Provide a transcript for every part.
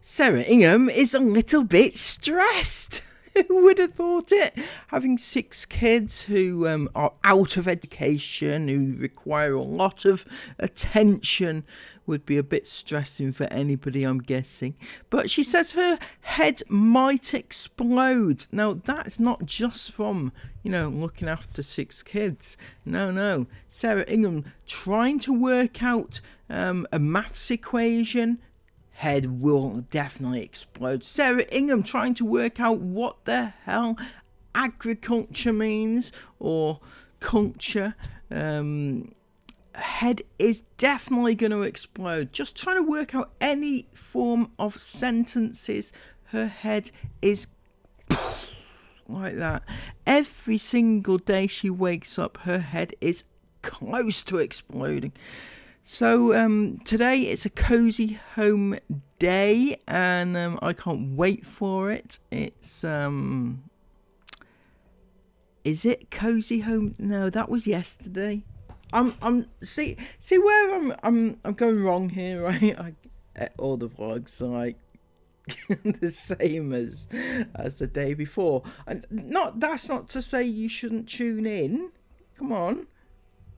Sarah Ingham is a little bit stressed. Who would have thought it? Having 6 kids who are out of education, who require a lot of attention, would be a bit stressing for anybody, I'm guessing. But she says her head might explode. Now, that's not just from, looking after 6 kids. No. Sarah Ingham trying to work out a maths equation. Head will definitely explode. Sarah Ingham trying to work out what the hell agriculture means, or culture. Head is definitely going to explode. Just trying to work out any form of sentences. Her head is like that. Every single day she wakes up, her head is close to exploding. So today it's a cozy home day, and I can't wait for it. It's is it cozy home? No, that was yesterday. See where I'm going wrong here, right? All the vlogs are like the same as the day before, and that's not to say you shouldn't tune in. Come on,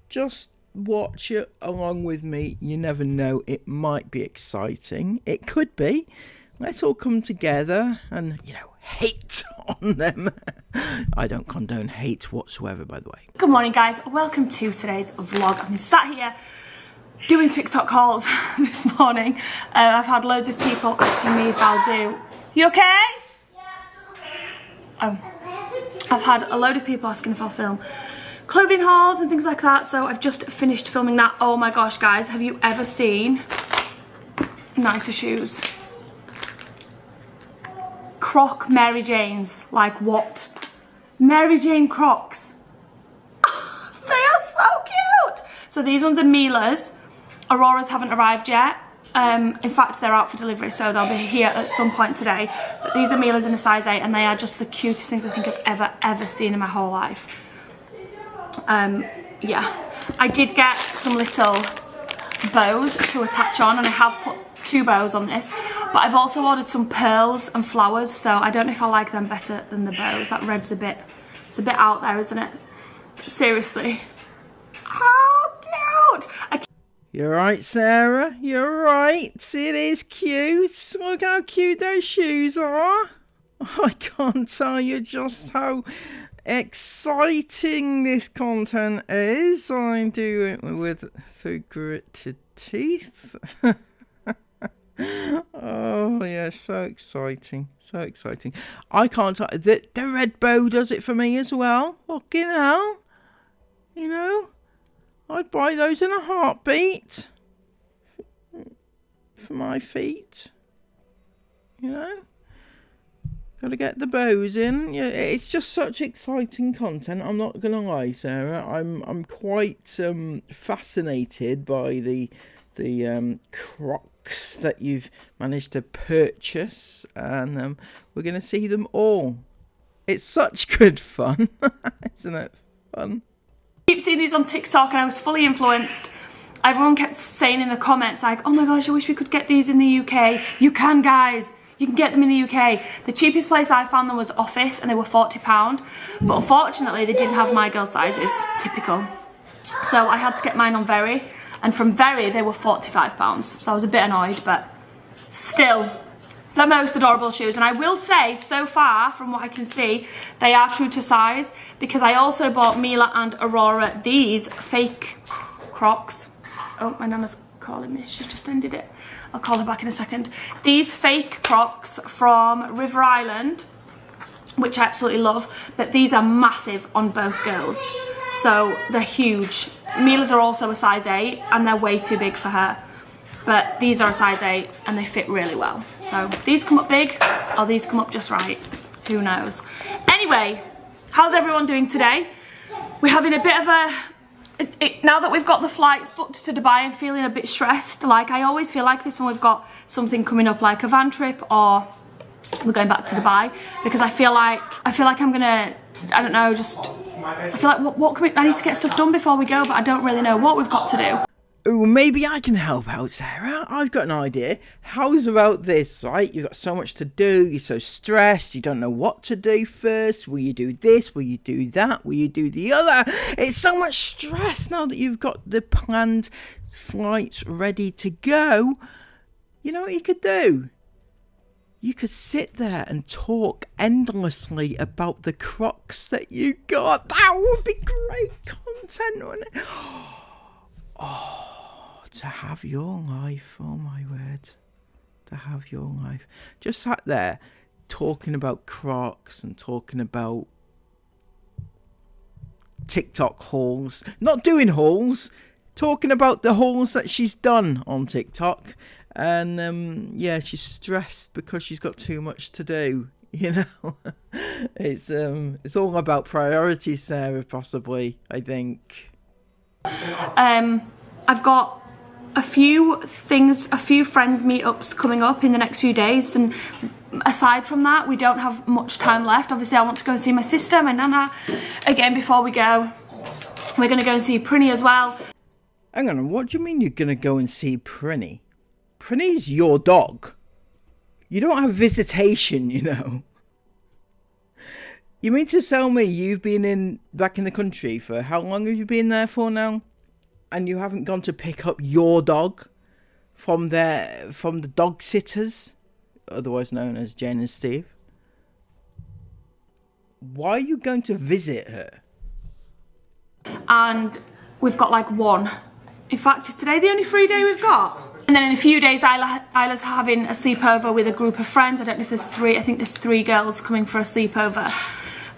just watch it along with me. You never know, it might be exciting. It could be. Let's all come together and hate on them. I don't condone hate whatsoever, by the way. Good morning, guys. Welcome to today's vlog. I've been sat here doing TikTok calls this morning. I've had loads of people asking me if I'll do. You okay? Yeah. I've had a load of people asking if I'll film clothing hauls and things like that, so I've just finished filming that. Oh my gosh, guys, have you ever seen nicer shoes? Croc Mary Janes. Like what? Mary Jane Crocs. They are so cute. So these ones are Mila's. Aurora's haven't arrived yet. In fact, they're out for delivery, so they'll be here at some point today. But these are Mila's in a size 8, and they are just the cutest things I think I've ever seen in my whole life. Yeah, I did get some little bows to attach on, and I have put 2 bows on this, but I've also ordered some pearls and flowers, so I don't know if I like them better than the bows. That red's it's a bit out there, isn't it? But seriously, how cute! You're right, Sarah, you're right. It is cute. Look how cute those shoes are. I can't tell you just how exciting this content is. I do it through gritted teeth. Oh yeah, so exciting, so exciting. I can't tell the red bow does it for me as well. Fucking hell, I'd buy those in a heartbeat for my feet. Gotta get the bows in. Yeah, it's just such exciting content. I'm not gonna lie, Sarah. I'm quite fascinated by the Crocs that you've managed to purchase, and we're gonna see them all. It's such good fun, isn't it? Fun. I keep seeing these on TikTok, and I was fully influenced. Everyone kept saying in the comments like, "Oh my gosh, I wish we could get these in the UK." You can, guys. You can get them in the UK. The cheapest place I found them was Office, and they were £40. But unfortunately, they didn't have my girl sizes, typical. So I had to get mine on Very, and from Very, they were £45. So I was a bit annoyed, but still, the most adorable shoes. And I will say, so far, from what I can see, they are true to size, because I also bought Mila and Aurora these fake Crocs. Oh, my nana's calling me. She's just ended it. I'll call her back in a second. These fake Crocs from River Island, which I absolutely love, but these are massive on both girls. So they're huge. Mila's are also a size 8, and they're way too big for her. But these are a size 8, and they fit really well. So these come up big, or these come up just right. Who knows? Anyway, how's everyone doing today? We're having a bit of a... now that we've got the flights booked to Dubai, I'm feeling a bit stressed. Like, I always feel like this when we've got something coming up, like a van trip, or we're going back to Dubai, because I feel like I'm gonna, I don't know, just I feel like what can I need to get stuff done before we go, but I don't really know what we've got to do. Oh, maybe I can help out, Sarah. I've got an idea. How's about this, right? You've got so much to do. You're so stressed. You don't know what to do first. Will you do this? Will you do that? Will you do the other? It's so much stress now that you've got the planned flights ready to go. You know what you could do? You could sit there and talk endlessly about the Crocs that you got. That would be great content, wouldn't it? Oh, to have your life. Oh, my word. To have your life. Just sat there talking about Crocs and talking about TikTok hauls. Not doing hauls. Talking about the hauls that she's done on TikTok. And yeah, she's stressed because she's got too much to do. You know, it's all about priorities, Sarah. Possibly, I think. I've got a few friend meetups coming up in the next few days, and aside from that, we don't have much time left. Obviously, I want to go and see my sister, my nana, again before we go. We're going to go and see Prinny as well. Hang on, what do you mean you're going to go and see Prinny? Prinny's your dog. You don't have visitation, you know. You mean to tell me you've been back in the country for how long have you been there for now? And you haven't gone to pick up your dog from the dog sitters, otherwise known as Jen and Steve? Why are you going to visit her? And we've got like one. In fact, is today the only free day we've got? And then in a few days, Isla's having a sleepover with a group of friends. I don't know if there's three. I think there's 3 girls coming for a sleepover.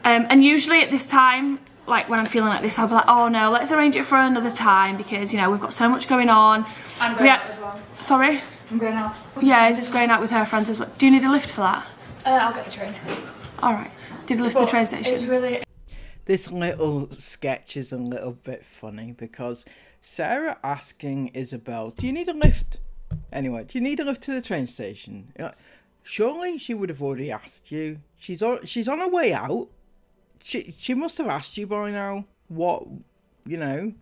And usually at this time, like when I'm feeling like this, I'll be like, oh no, let's arrange it for another time because, you know, we've got so much going on. I'm going out as well. Sorry? I'm going out. Yeah, just going out with her friends as well. Do you need a lift for that? I'll get the train. Alright. Did you lift the train station? It's really... This little sketch is a little bit funny because Sarah asking Isabel, do you need a lift? Anyway, do you need a lift to the train station? Surely she would have already asked you. She's on her way out. She must have asked you by now what, you know,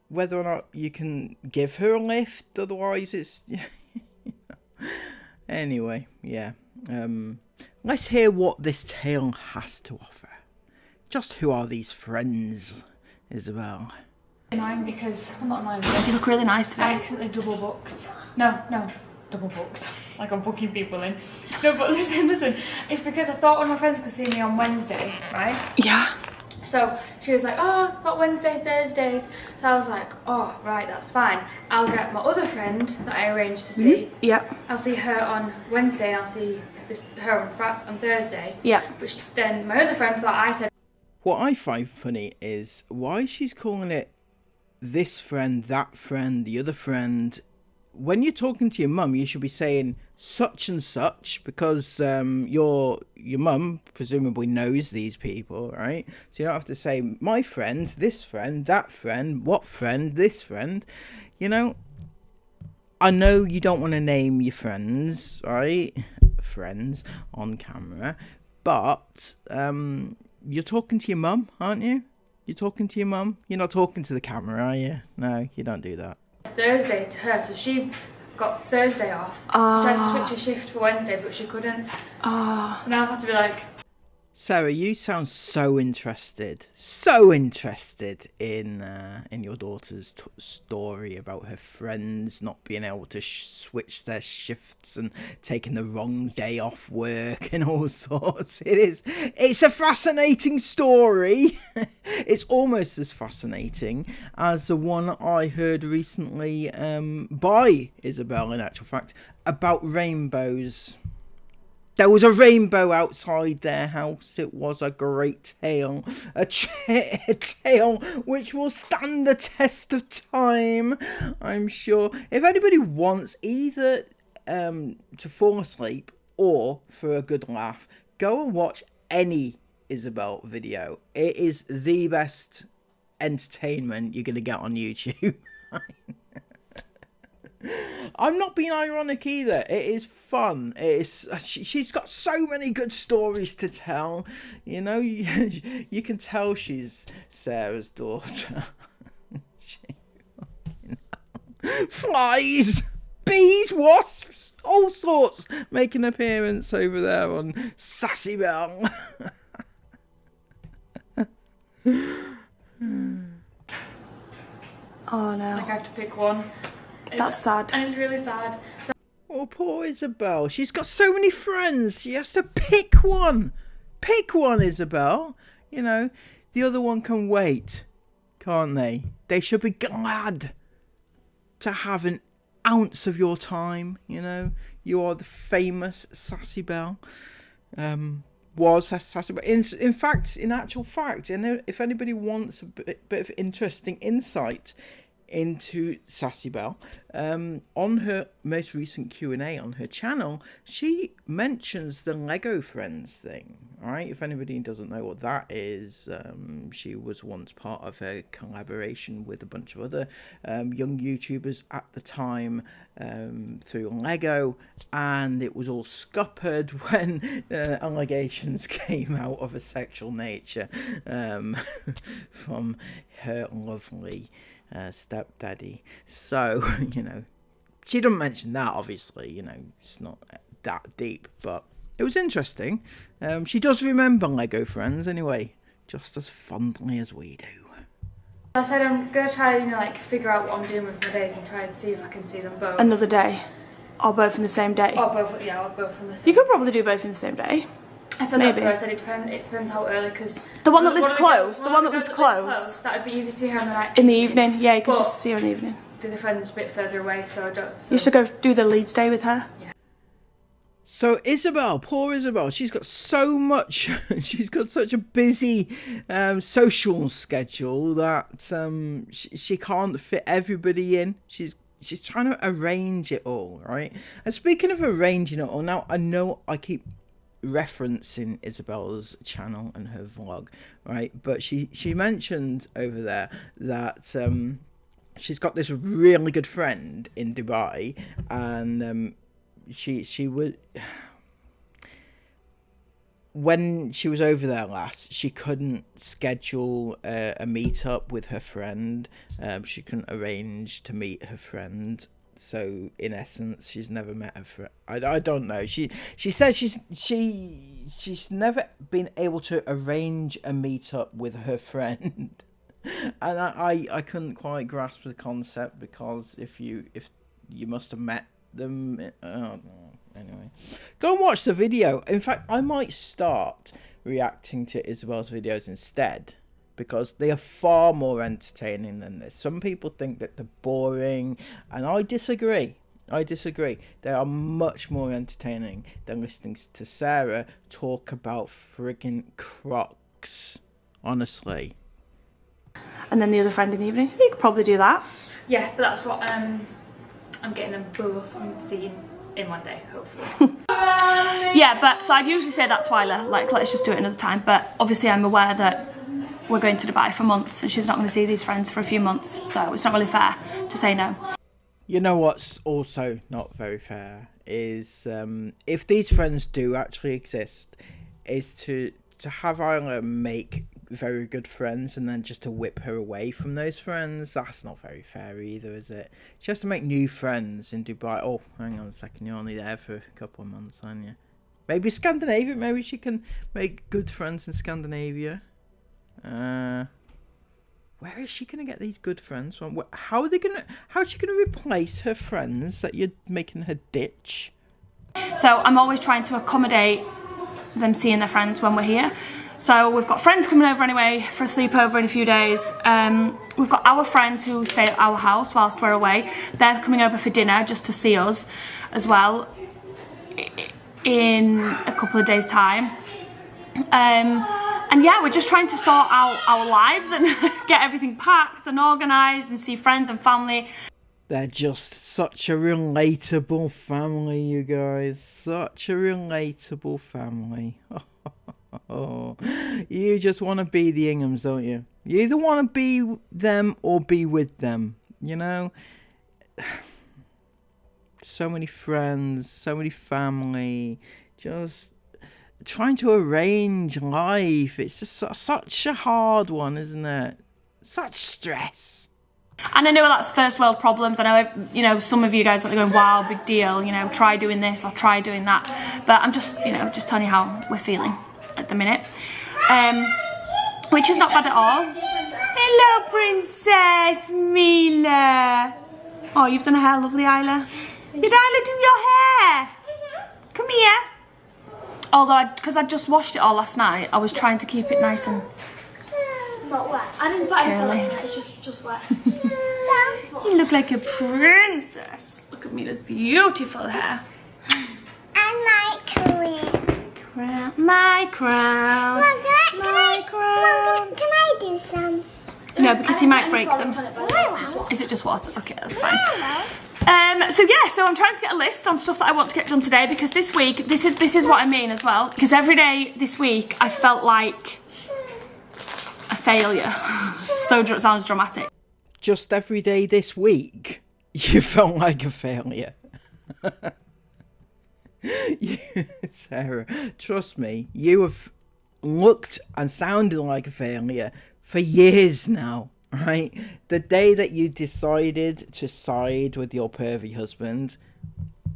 whether or not you can give her a lift. Otherwise, it's... Anyway, yeah. Let's hear what this tale has to offer. Just who are these friends, Isabel? Annoying because... I'm not annoying. You look really nice today. I accidentally double booked. No, double booked. Like I'm booking people in. No, but listen. It's because I thought one of my friends could see me on Wednesday, right? Yeah. So she was like, oh, got Wednesday, Thursdays. So I was like, oh, right, that's fine. I'll get my other friend that I arranged to see. Yeah. I'll see her on Wednesday and I'll see her on Thursday. Yeah. Which then my other friend thought I said. What I find funny is why she's calling it this friend, that friend, the other friend. When you're talking to your mum, you should be saying such and such because your mum presumably knows these people, right? So you don't have to say my friend, this friend, that friend, what friend, this friend. You know, I know you don't want to name your friends, right? Friends on camera, but you're talking to your mum, aren't you? You're talking to your mum. You're not talking to the camera, are you? No, you don't do that. Thursday to her, so she got Thursday off. She tried to switch a shift for Wednesday, but she couldn't. So now I've had to be like... Sarah, you sound so interested in your daughter's story about her friends not being able to switch their shifts and taking the wrong day off work and all sorts. It's a fascinating story. It's almost as fascinating as the one I heard recently by Isabel, in actual fact, about rainbows. There was a rainbow outside their house. It was a great tale. A tale which will stand the test of time, I'm sure. If anybody wants either to fall asleep or for a good laugh, go and watch any Isabel video. It is the best entertainment you're going to get on YouTube. I'm not being ironic either. It is fun. She's got so many good stories to tell. You know, you can tell she's Sarah's daughter. Flies, bees, wasps, all sorts make an appearance over there on Sassy Bell. Oh no. Like I have to pick one. That's sad. And it's really sad. So Oh, poor Isabel. She's got so many friends. She has to pick one. Pick one, Isabel. You know, the other one can wait, can't they? They should be glad to have an ounce of your time, you know. You are the famous Sassy Bell. Was Sassy Bell. In fact, in actual fact, and if anybody wants a bit of interesting insight into Sassy Bell, on her most recent Q&A on her channel, she mentions the Lego Friends thing. Right, if anybody doesn't know what that is, she was once part of a collaboration with a bunch of other young YouTubers at the time through Lego, and it was all scuppered when allegations came out of a sexual nature from her lovely stepdaddy. So, you know, she doesn't mention that, obviously, you know, it's not that deep, but it was interesting. She does remember Lego Friends anyway, just as fondly as we do. I said I'm gonna try and like figure out what I'm doing with my days and try and see if I can see them both. Another day. Or both in the same day. Or both, yeah, or both from the same. You could probably do both in the same day. I said maybe. that to her. I said it depends how early, because The one that lives close, the one that lives close. That'd be easy to see her in the night. In the evening, yeah, you could But just see her in the evening. The friend's a bit further away, so I don't. So You should go do the Leeds day with her. So Isabel, poor Isabel, she's got so much, she's got such a busy social schedule that she can't fit everybody in. She's trying to arrange it all, right? And speaking of arranging it all, now I know I keep referencing Isabel's channel and her vlog, right? But she mentioned over there that she's got this really good friend in Dubai, and she would, when she was over there last, she couldn't schedule a meetup with her friend. She couldn't arrange to meet her friend, so in essence she's never met her friend. I don't know, she says she's never been able to arrange a meetup with her friend. And I couldn't quite grasp the concept, because if you must have met them, anyway, go and watch the video. In fact, I might start reacting to Isabel's videos instead, because they are far more entertaining than this. Some people think that they're boring, and I disagree. They are much more entertaining than listening to Sarah talk about friggin' Crocs, honestly. And then the other friend in the evening. You could probably do that. yeah, but that's what I'm getting them both and seeing in one day, hopefully. Yeah, but so I'd usually say that to Isla, like, let's just do it another time. But obviously I'm aware that we're going to Dubai for months and she's not going to see these friends for a few months. So it's not really fair to say no. You know what's also not very fair is if these friends do actually exist, is to have Isla make very good friends and then just to whip her away from those friends. That's not very fair either, is it? She has to make new friends in Dubai. Oh, hang on a second, you're only there for a couple of months, aren't you? Maybe Scandinavia, maybe she can make good friends in Scandinavia. Where is she gonna get these good friends from? How's she gonna replace her friends that you're making her ditch? So I'm always trying to accommodate them seeing their friends when we're here. So we've got friends coming over anyway for a sleepover in a few days. We've got our friends who stay at our house whilst we're away. They're coming over for dinner just to see us as well in a couple of days' time. And yeah, we're just trying to sort out our lives and get everything packed and organised and see friends and family. They're just such a relatable family, you guys. Such a relatable family. Oh, you just want to be the Inghams, don't you? You either want to be them or be with them, you know? So many friends, so many family, just trying to arrange life. It's just such a hard one, isn't it? Such stress. And I know that's first world problems. I know, you know, some of you guys are going, wow, big deal, you know, try doing this or try doing that. But I'm just, you know, just telling you how we're feeling at the minute. Which is not bad at all. Hello, Princess Mila. Oh, you've done her hair lovely, Isla. Did Isla do your hair? Come here. Although, because I just washed it all last night, I was trying to keep it nice and... Not wet. I didn't put any product in it, it's just wet. You look like a princess. Look at Mila's beautiful hair. And my Crown, my crown, my crown. Can I do some? No, because you might break them. Hello. Is it just water? Okay, that's fine. So I'm trying to get a list on stuff that I want to get done today, because this week, this is what I mean as well, because every day this week I felt like a failure. So sounds dramatic. Just every day this week, you felt like a failure. Sarah, trust me, you have looked and sounded like a failure for years now, right? The day that you decided to side with your pervy husband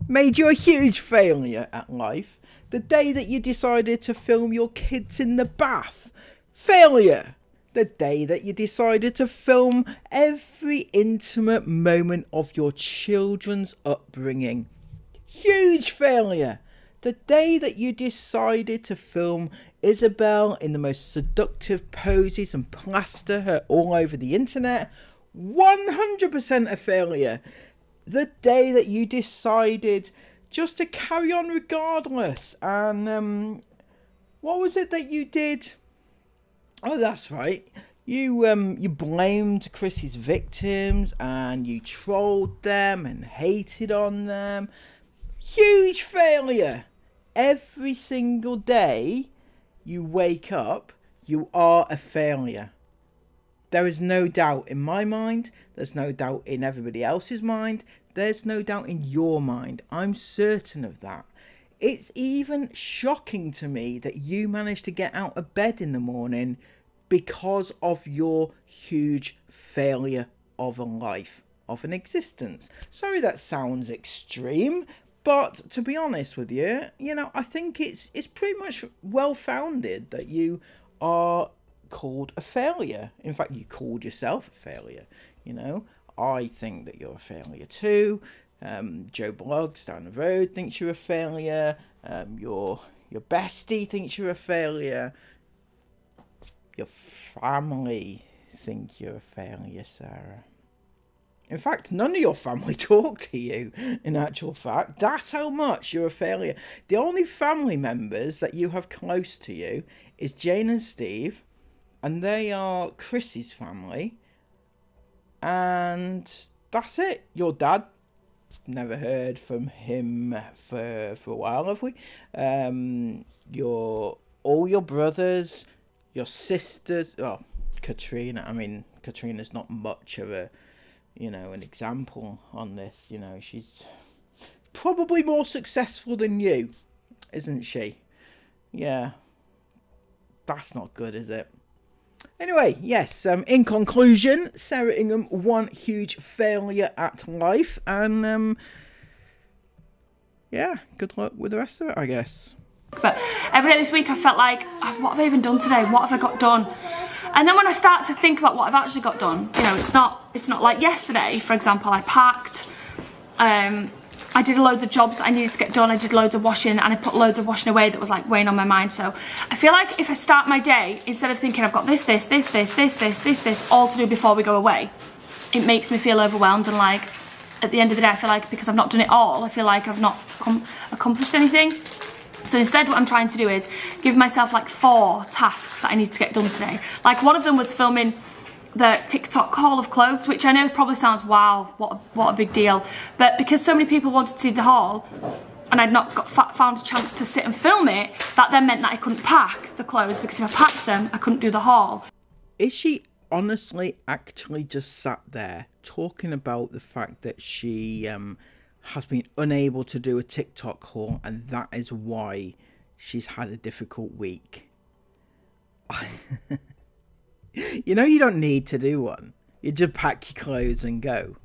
made you a huge failure at life. The day that you decided to film your kids in the bath, failure. The day that you decided to film every intimate moment of your children's upbringing, huge failure. The day that you decided to film Isabel in the most seductive poses and plaster her all over the internet, 100% a failure. The day that you decided just to carry on regardless, and what was it that you did? Oh, that's right. You blamed Chrissy's victims and you trolled them and hated on them. Huge failure. Every single day you wake up, you are a failure. There is no doubt in my mind. There's no doubt in everybody else's mind. There's no doubt in your mind. I'm certain of that. It's even shocking to me that you managed to get out of bed in the morning because of your huge failure of a life, of an existence. Sorry that sounds extreme, but to be honest with you, you know, I think it's pretty much well-founded that you are called a failure. In fact, you called yourself a failure, you know. I think that you're a failure too. Joe Bloggs down the road thinks you're a failure. Your bestie thinks you're a failure. Your family think you're a failure, Sarah. In fact, none of your family talk to you, in actual fact. That's how much you're a failure. The only family members that you have close to you is Jane and Steve, and they are Chrissy's family. And that's it. Your dad, never heard from him for a while, have we? All your brothers, your sisters. Oh, Katrina. I mean, Katrina's not much of a, you know, an example on this. You know, she's probably more successful than you, isn't she? Yeah. That's not good, is it? Anyway, yes, in conclusion, Sarah Ingham, one huge failure at life, and yeah, good luck with the rest of it, I guess. But every day this week I felt like, what have I even done today? What have I got done? And then when I start to think about what I've actually got done, you know, it's not like yesterday, for example, I packed, I did a load of jobs that I needed to get done, I did loads of washing, and I put loads of washing away that was like weighing on my mind. So I feel like if I start my day, instead of thinking I've got this, all to do before we go away, it makes me feel overwhelmed, and like at the end of the day I feel like because I've not done it all, I feel like I've not accomplished anything. So instead what I'm trying to do is give myself like 4 tasks that I need to get done today. Like one of them was filming the TikTok haul of clothes, which I know probably sounds, wow, what a big deal. But because so many people wanted to see the haul and I'd not found a chance to sit and film it, that then meant that I couldn't pack the clothes, because if I packed them, I couldn't do the haul. Is she honestly actually just sat there talking about the fact that she has been unable to do a TikTok haul, and that is why she's had a difficult week? You know, you don't need to do one. You just pack your clothes and go.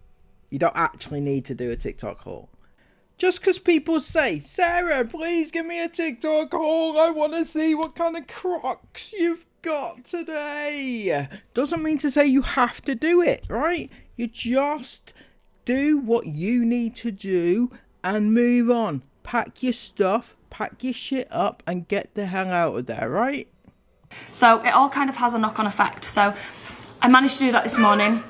You don't actually need to do a TikTok haul. Just because people say, Sarah, please give me a TikTok haul. I want to see what kind of Crocs you've got today. Doesn't mean to say you have to do it, right? You just do what you need to do and move on. Pack your stuff, pack your shit up and get the hell out of there, right? So it all kind of has a knock-on effect. So I managed to do that this morning.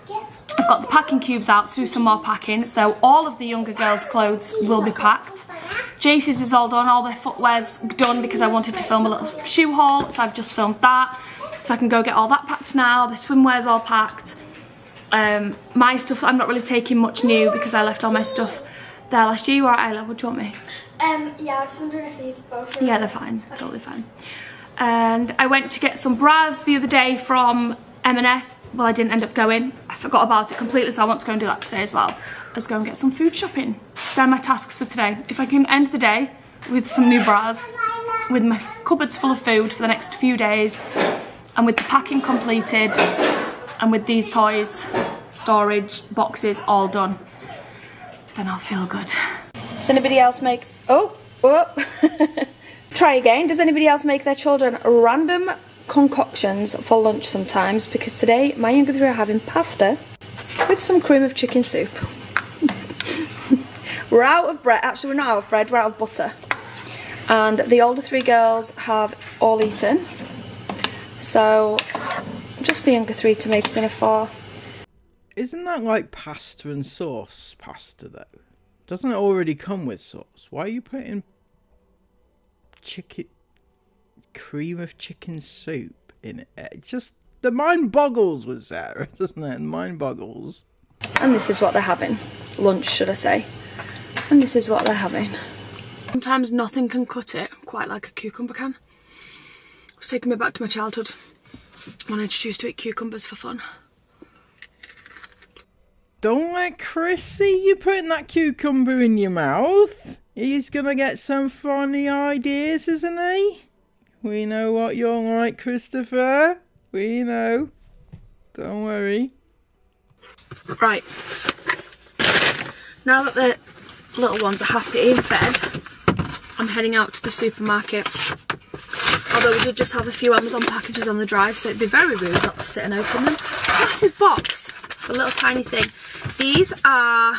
I've got the packing cubes out to do some more packing. So all of the younger girls' clothes will be packed. Jace's is all done, all their footwear's done because I wanted to film a little shoe haul. So I've just filmed that. So I can go get all that packed now. The swimwear's all packed. My stuff, I'm not really taking much new because I left all my stuff there last year. You alright, Isla? What do you want me? Yeah, I was wondering if these both are... Yeah, they're fine. Okay. Totally fine. And I went to get some bras the other day from M&S. Well, I didn't end up going. I forgot about it completely, so I want to go and do that today as well. Let's go and get some food shopping. They're my tasks for today. If I can end the day with some new bras, with my cupboards full of food for the next few days, and with the packing completed, and with these toys, storage, boxes all done, then I'll feel good. Does anybody else make... Oh! Try again. Does anybody else make their children random concoctions for lunch sometimes? Because today my younger three are having pasta with some cream of chicken soup. We're out of bread. Actually, we're not out of bread, we're out of butter. And the older three girls have all eaten. So just the younger three to make dinner for. Isn't that like pasta and sauce pasta though? Doesn't it already come with sauce? Why are you putting cream of chicken soup in it? It's just, the mind boggles with Sarah, doesn't it? Mind boggles. And this is what they're having. Lunch, should I say. And this is what they're having. Sometimes nothing can cut it, quite like a cucumber can. It's taking me back to my childhood when I used to eat cucumbers for fun. Don't let Chris see you putting that cucumber in your mouth. He's gonna get some funny ideas, isn't he? We know what you're like, Christopher. We know. Don't worry. Right. Now that the little ones are happy in bed, I'm heading out to the supermarket. Although we did just have a few Amazon packages on the drive, so it'd be very rude not to sit and open them. Massive box. A little tiny thing. These are...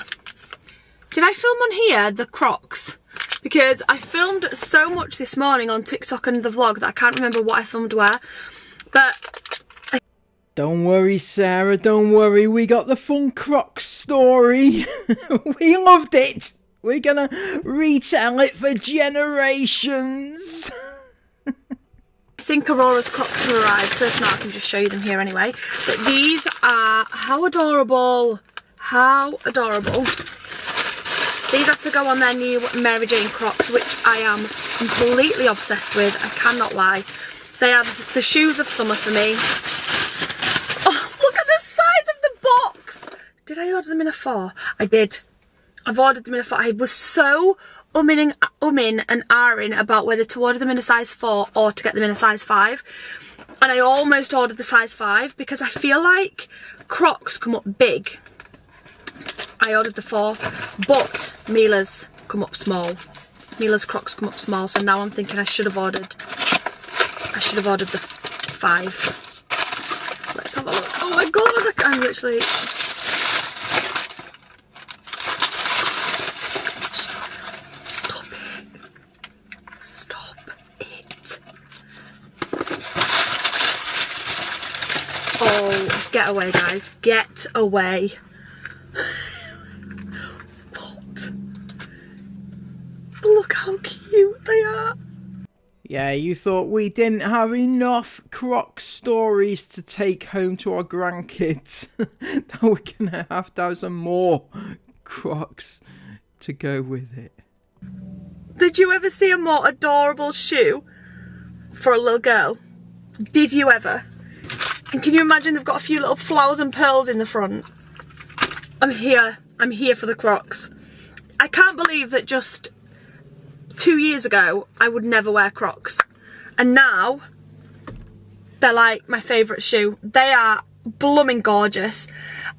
Did I film on here the Crocs? Because I filmed so much this morning on TikTok and the vlog that I can't remember what I filmed where. But... Don't worry, Sarah, don't worry. We got the fun Crocs story. We loved it. We're gonna retell it for generations. I think Aurora's Crocs have arrived, so if not I can just show you them here anyway. But these are... How adorable. How adorable. These have to go on their new Mary Jane Crocs, which I am completely obsessed with. I cannot lie. They are the shoes of summer for me. Oh, look at the size of the box. Did I order them in a 4? I did. I've ordered them in a 4. I was so umming and ahhing about whether to order them in a size 4 or to get them in a size 5. And I almost ordered the size 5 because I feel like Crocs come up big. I ordered the 4, but Mila's come up small. Mila's Crocs come up small, so now I'm thinking I should have ordered the 5. Let's have a look. Oh my god, I'm literally... Stop it. Stop it. Oh, get away, guys. Get away. Look how cute they are. Yeah, you thought we didn't have enough Croc stories to take home to our grandkids. Now we're gonna have to have some more Crocs to go with it. Did you ever see a more adorable shoe for a little girl? Did you ever? And can you imagine they've got a few little flowers and pearls in the front? I'm here for the Crocs. I can't believe that just 2 years ago I would never wear Crocs, and now they're like my favourite shoe. They are blooming gorgeous.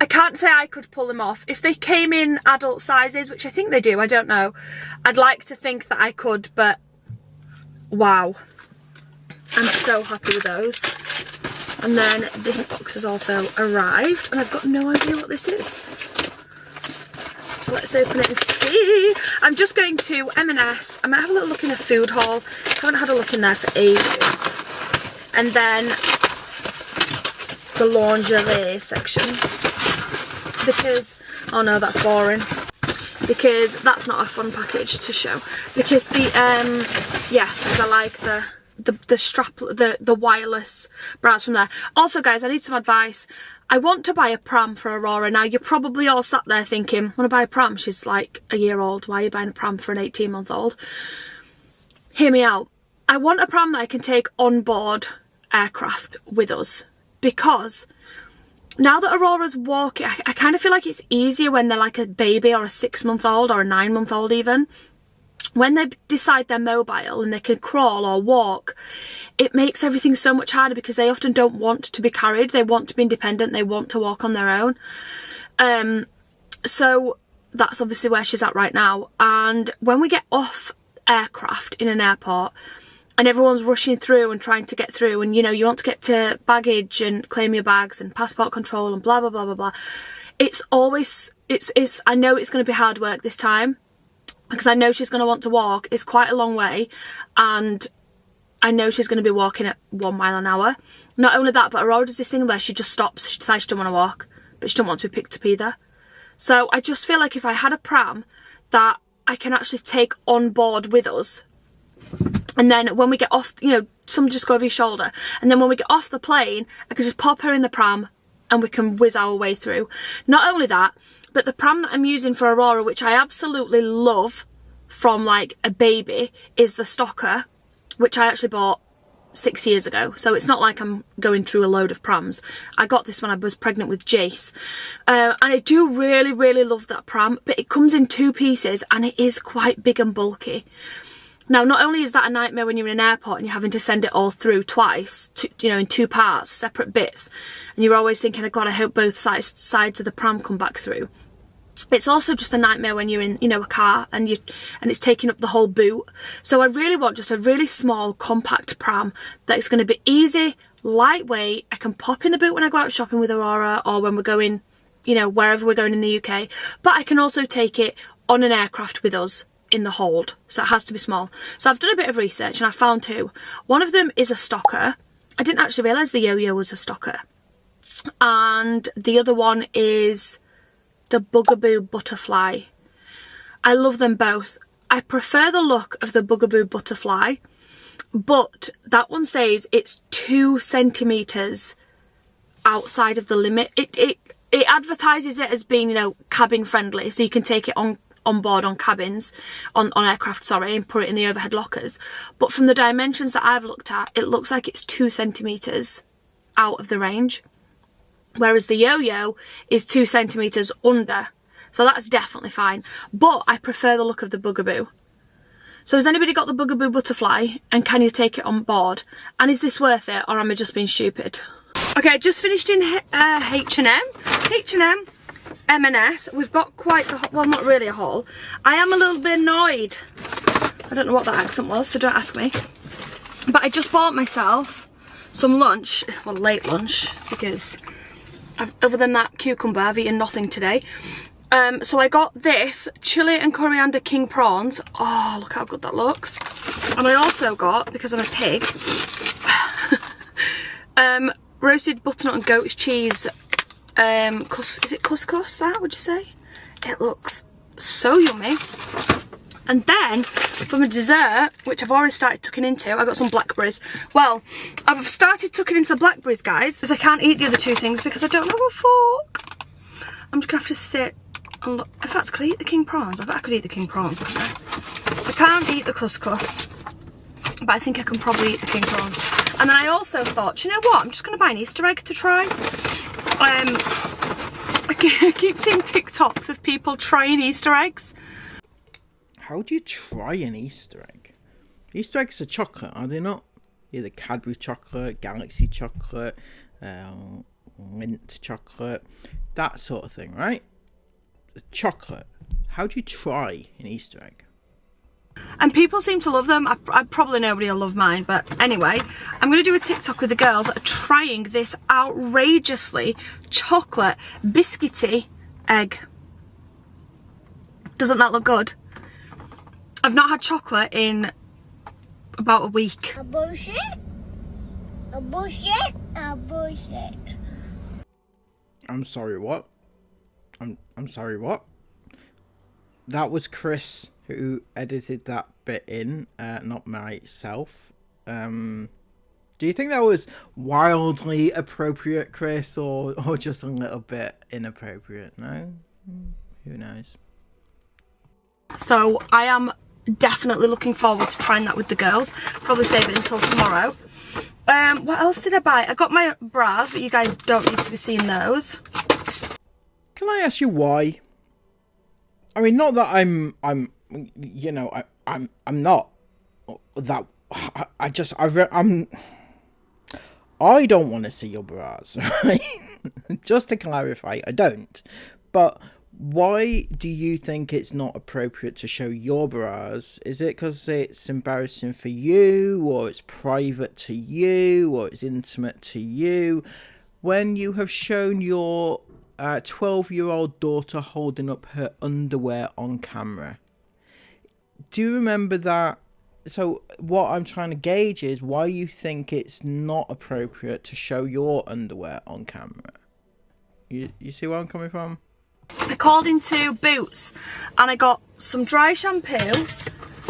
I can't say I could pull them off. If they came in adult sizes, which I think they do, I don't know. I'd like to think that I could, but wow. I'm so happy with those. And then this box has also arrived, and I've got no idea what this is. So let's open it and see. I'm just going to M&S. I might have a little look in a food haul. Haven't had a look in there for ages. And then the lingerie section. Because, oh no, that's boring. Because that's not a fun package to show. Because the, yeah, because I like the strap, the wireless bras from there. Also guys, I need some advice. I want to buy a pram for Aurora. Now you're probably all sat there thinking, want to buy a pram? She's like a year old. Why are you buying a pram for an 18-month-old? Hear me out. I want a pram that I can take on board aircraft with us. Because now that Aurora's walking, I kind of feel like it's easier when they're like a baby or a 6-month-old or a 9-month-old even. When they decide they're mobile and they can crawl or walk, it makes everything so much harder because they often don't want to be carried. They want to be independent. They want to walk on their own. So that's obviously where she's at right now. And when we get off aircraft in an airport and everyone's rushing through and trying to get through, and you know, you want to get to baggage and claim your bags and passport control and blah, blah, blah, blah, blah. It's always, I know it's going to be hard work this time, because I know she's going to want to walk. It's quite a long way, and I know she's going to be walking at 1 mile an hour. Not only that, but Aurora does this thing where she just stops. She decides she doesn't want to walk, but she doesn't want to be picked up either. So I just feel like if I had a pram that I can actually take on board with us, and then when we get off, you know, some just go over your shoulder, and then when we get off the plane, I can just pop her in the pram and we can whiz our way through. Not only that, but the pram that I'm using for Aurora, which I absolutely love from like a baby, is the Stocker, which I actually bought 6 years ago. So it's not like I'm going through a load of prams. I got this when I was pregnant with Jace. And I do really, really love that pram, but it comes in 2 pieces and it is quite big and bulky. Now, not only is that a nightmare when you're in an airport and you're having to send it all through twice, you know, in 2 parts, separate bits, and you're always thinking, oh God, I hope both sides of the pram come back through. It's also just a nightmare when you're in, you know, a car and it's taking up the whole boot. So I really want just a really small, compact pram that's going to be easy, lightweight. I can pop in the boot when I go out shopping with Aurora, or when we're going, you know, wherever we're going in the UK. But I can also take it on an aircraft with us in the hold. So it has to be small. So I've done a bit of research and I found 2. One of them is a Stocker. I didn't actually realise the yo-yo was a Stocker. And the other one is the Bugaboo Butterfly. I love them both. I prefer the look of the Bugaboo Butterfly, but that one says it's 2 centimetres outside of the limit. It advertises it as being, you know, cabin friendly, so you can take it on board on cabins, on aircraft, sorry, and put it in the overhead lockers. But from the dimensions that I've looked at, it looks like it's 2 centimetres out of the range. Whereas the yo-yo is 2 centimetres under. So that's definitely fine. But I prefer the look of the Bugaboo. So has anybody got the Bugaboo Butterfly? And can you take it on board? And is this worth it? Or am I just being stupid? Okay, I just finished in H&M. H&M, M&S. We've got quite the, well, not really a haul. I am a little bit annoyed. I don't know what that accent was, so don't ask me. But I just bought myself some lunch. Well, late lunch, because other than that cucumber, I've eaten nothing today. So I got this chili and coriander king prawns. Oh, look how good that looks. And I also got, because I'm a pig, roasted butternut and goat's cheese. Is it couscous, that, would you say? It looks so yummy. And then, from a dessert, which I've already started tucking into, I got some blackberries. Well, I've started tucking into blackberries, guys, because I can't eat the other 2 things because I don't have a fork. I'm just going to have to sit and look. In fact, could I eat the king prawns? I bet I could eat the king prawns, couldn't I? I can't eat the couscous, but I think I can probably eat the king prawns. And then I also thought, you know what? I'm just going to buy an Easter egg to try. I keep seeing TikToks of people trying Easter eggs. How do you try an Easter egg? Easter eggs are chocolate, are they not? Either Cadbury chocolate, Galaxy chocolate, mint chocolate, that sort of thing, right? The chocolate. How do you try an Easter egg? And people seem to love them. I probably nobody will love mine, but anyway, I'm going to do a TikTok with the girls trying this outrageously chocolate biscuity egg. Doesn't that look good? I've not had chocolate in about a week. A bullshit. A bullshit. A bullshit. I'm sorry, what? I'm sorry, what? That was Chris who edited that bit in, not myself. Do you think that was wildly appropriate, Chris, or just a little bit inappropriate? No? Who knows? So I am definitely looking forward to trying that with the girls. Probably save it until tomorrow. What else did I buy? I got my bras, but you guys don't need to be seeing those. Can I ask you why? I mean, not that I'm you know, I'm not that. I don't want to see your bras, right? Just to clarify, I don't. But why do you think it's not appropriate to show your bras? Is it because it's embarrassing for you, or it's private to you, or it's intimate to you? When you have shown your 12-year-old daughter holding up her underwear on camera. Do you remember that? So what I'm trying to gauge is why you think it's not appropriate to show your underwear on camera. You see where I'm coming from? I called into Boots and I got some dry shampoo.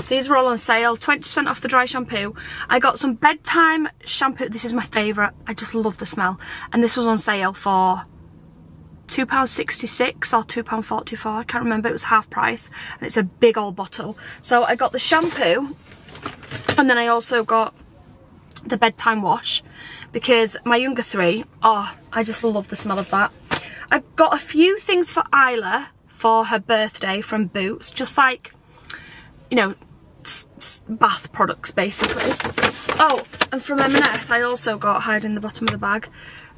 These were all on sale, 20% off the dry shampoo. I got some bedtime shampoo. This is my favourite. I just love the smell. And this was on sale for £2.66 or £2.44. I can't remember. It was half price. And it's a big old bottle. So I got the shampoo. And then I also got the bedtime wash. Because my younger three, oh, I just love the smell of that. I got a few things for Isla for her birthday from Boots. Just like, you know, bath products basically. Oh, and from M&S I also got, hide in the bottom of the bag,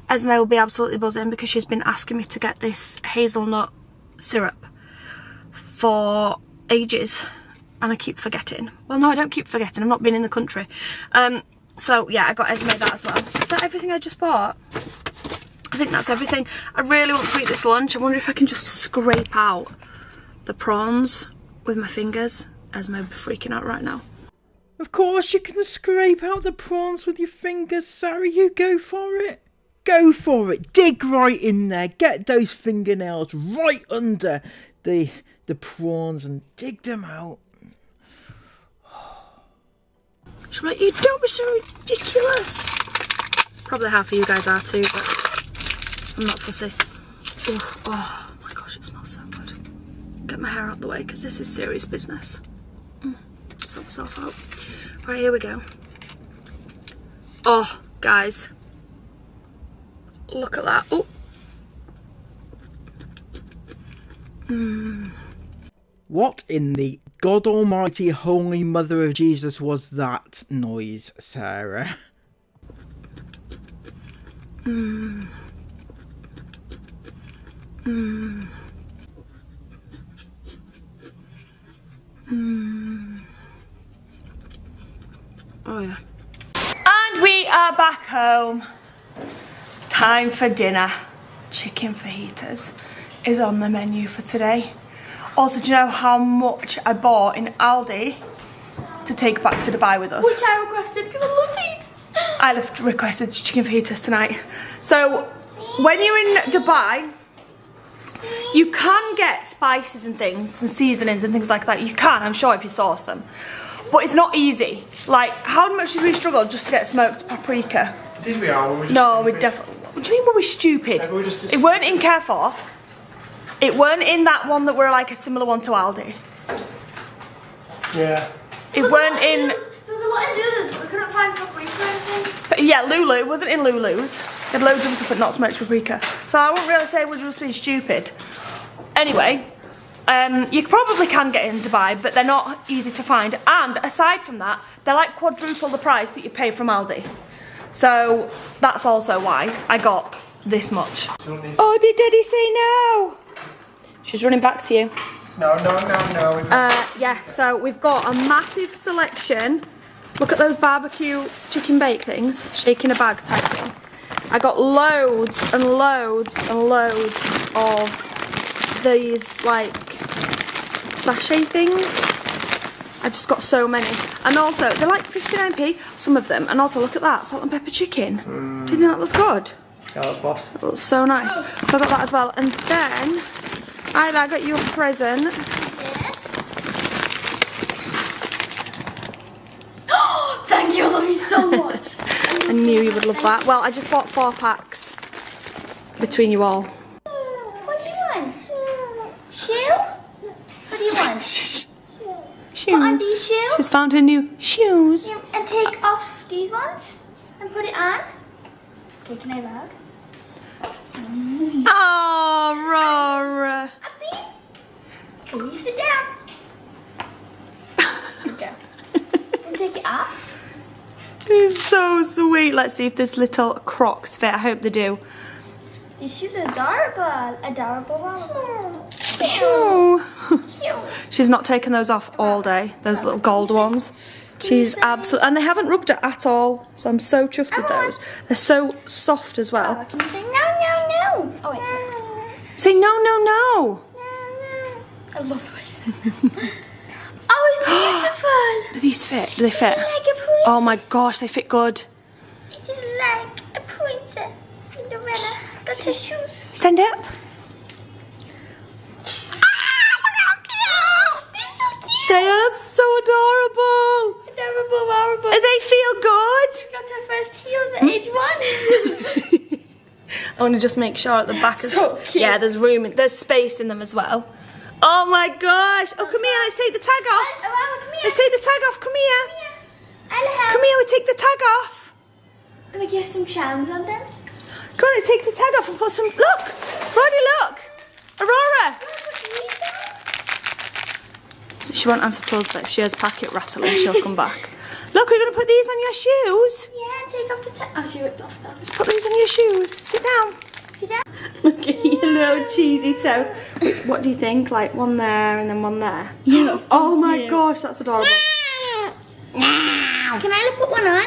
Esme will be absolutely buzzing because she's been asking me to get this hazelnut syrup for ages and I keep forgetting. Well, no, I don't keep forgetting, I've not been in the country. So yeah, I got Esme that as well. Is that everything I just bought? I think that's everything. I really want to eat this lunch. I wonder if I can just scrape out the prawns with my fingers. Esme would be freaking out right now. Of course you can scrape out the prawns with your fingers, Sarah. You go for it. Go for it. Dig right in there. Get those fingernails right under the prawns and dig them out. She's like, you don't be so ridiculous. Probably half of you guys are too, but I'm not fussy. Oh my gosh, it smells so good. Get my hair out the way because this is serious business. Sort myself out. Right, here we go. Oh, guys. Look at that. Oh. What in the God Almighty Holy Mother of Jesus was that noise, Sarah? Oh yeah. And we are back home. Time for dinner. Chicken fajitas is on the menu for today. Also, do you know how much I bought in Aldi to take back to Dubai with us? Which I requested because I love fajitas. I requested chicken fajitas tonight. So, when you're in Dubai, you can get spices and things and seasonings and things like that. You can, I'm sure, if you source them. But it's not easy. Like, how much did we struggle just to get smoked paprika? Did we? Or were we just No, we definitely... What do you mean were we stupid? Yeah, we were just it weren't in Carrefour. It weren't in that one that were like a similar one to Aldi. Yeah. It weren't in... There was a lot in Lulu's, but we couldn't find paprika or anything. But yeah, Lulu. It wasn't in Lulu's. They had loads of stuff but not smoked paprika. So I wouldn't really say we're just being stupid. Anyway, you probably can get in Dubai, but they're not easy to find. And aside from that, they're like quadruple the price that you pay from Aldi. So that's also why I got this much. Oh, did Daddy say no? She's running back to you. No. Yeah, so we've got a massive selection. Look at those barbecue chicken bake things, shaking a bag type thing. I got loads and loads and loads of these like sachet things. I just got so many. And also, they're like 59p, some of them. And also, look at that, salt and pepper chicken. Do you think that looks good? Yeah, boss. That looks so nice. So I got that as well. And then, I got you a present. Thank you, I love you so much. I knew you would love that. Well, I just bought 4 packs between you all. What do you want? Shoe? What do you want? Shoe. Put on these shoes? She's found her new shoes. Yeah, and take off these ones and put it on. Okay, can I look? Oh, Rora. Abby? Okay, you sit down. Good job. And take it off. He's so sweet. Let's see if this little Crocs fit. I hope they do. These shoes are adorable. Adorable. Shoo. Cute. She's not taken those off all day. Those little gold ones. She's absolutely, and they haven't rubbed it at all. So I'm so chuffed with those. They're so soft as well. Can you say no, no, no? Oh wait. Say no, no, no. I love the way she says no. Oh, it's beautiful. Do these fit? Do they fit? It's like a princess. Oh my gosh, they fit good. It is like a princess Cinderella. That's her shoes. Stand up. They are so adorable. Adorable. And they feel good. She got her first heels at age 1. I want to just make sure at the back is so cute. Yeah, there's room. There's space in them as well. Oh my gosh. Oh, come here. Let's take the tag off. Come here. Let's take the tag off. Come here. I'll help. Come here. We take the tag off. Let me get some charms on them. Come on. Let's take the tag off and put some. Look, Roddy. Look, Aurora. She won't answer to us, but if she hears packet rattling, she'll come back. Look, we're going to put these on your shoes. Yeah, take off the tag. Oh, she ripped off some. Let's put these on your shoes. Sit down. Sit down. Look at your little cheesy toes. Wait, what do you think? Like one there and then one there? Yeah. Oh my gosh, that's adorable. Can I put one on?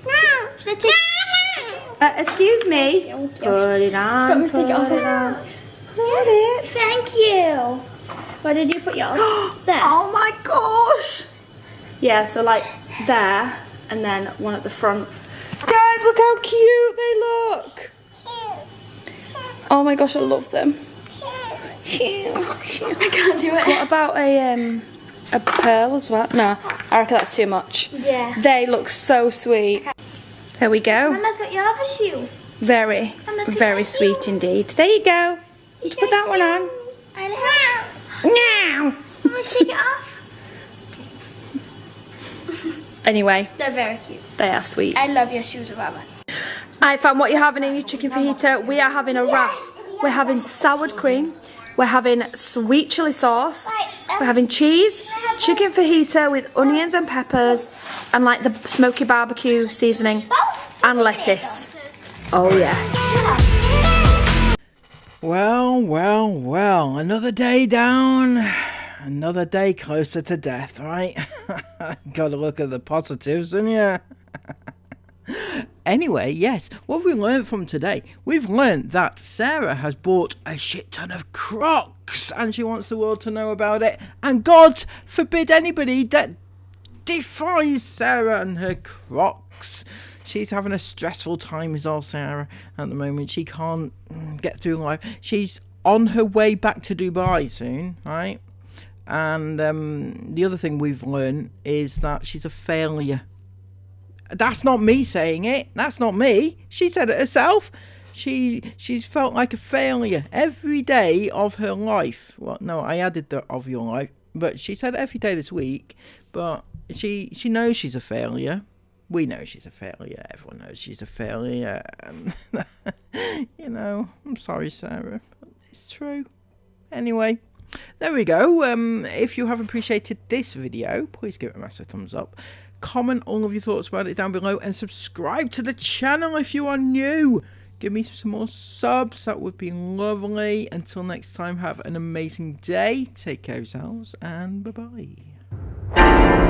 No. Should I take? Excuse me. Put it on. Put it on. Put it. Thank you. Where did you put yours? There. Oh my gosh. Yeah, so like there and then one at the front. Guys, look how cute they look. Oh my gosh, I love them. I can't do it. What about a pearl as well? No, I reckon that's too much. Yeah. They look so sweet. There we go. Mama's got your other shoe. Very, very sweet indeed. There you go. Let's put that one on. I'll help. Now. Mama, take it off. Anyway, They're very cute. they are sweet. I love your shoes, Mama. I found what you're having in your chicken fajita. We are having a wrap. We're having sour cream. We're having sweet chili sauce. We're having cheese, chicken fajita with onions and peppers, and like the smoky barbecue seasoning, and lettuce. Oh yes. Well, another day down, another day closer to death, right? Gotta look at the positives, haven't you? Anyway, yes, what we learned from today, we've learned that Sarah has bought a shit ton of Crocs and she wants the world to know about it. And God forbid anybody that defies Sarah and her Crocs. She's having a stressful time, is all Sarah, at the moment. She can't get through life. She's on her way back to Dubai soon, right? And the other thing we've learned is that she's a failure. That's not me saying it. That's not me. She said it herself. She's felt like a failure every day of her life. Well, no, I added the of your life, but she said every day this week. But she knows she's a failure. We know she's a failure. Everyone knows she's a failure. You know, I'm sorry, Sarah, but it's true. Anyway, there we go. If you have appreciated this video, please give it a massive thumbs up. Comment all of your thoughts about it down below and subscribe to the channel if you are new. Give me some more subs. That would be lovely. Until next time, have an amazing day. Take care of yourselves and bye-bye.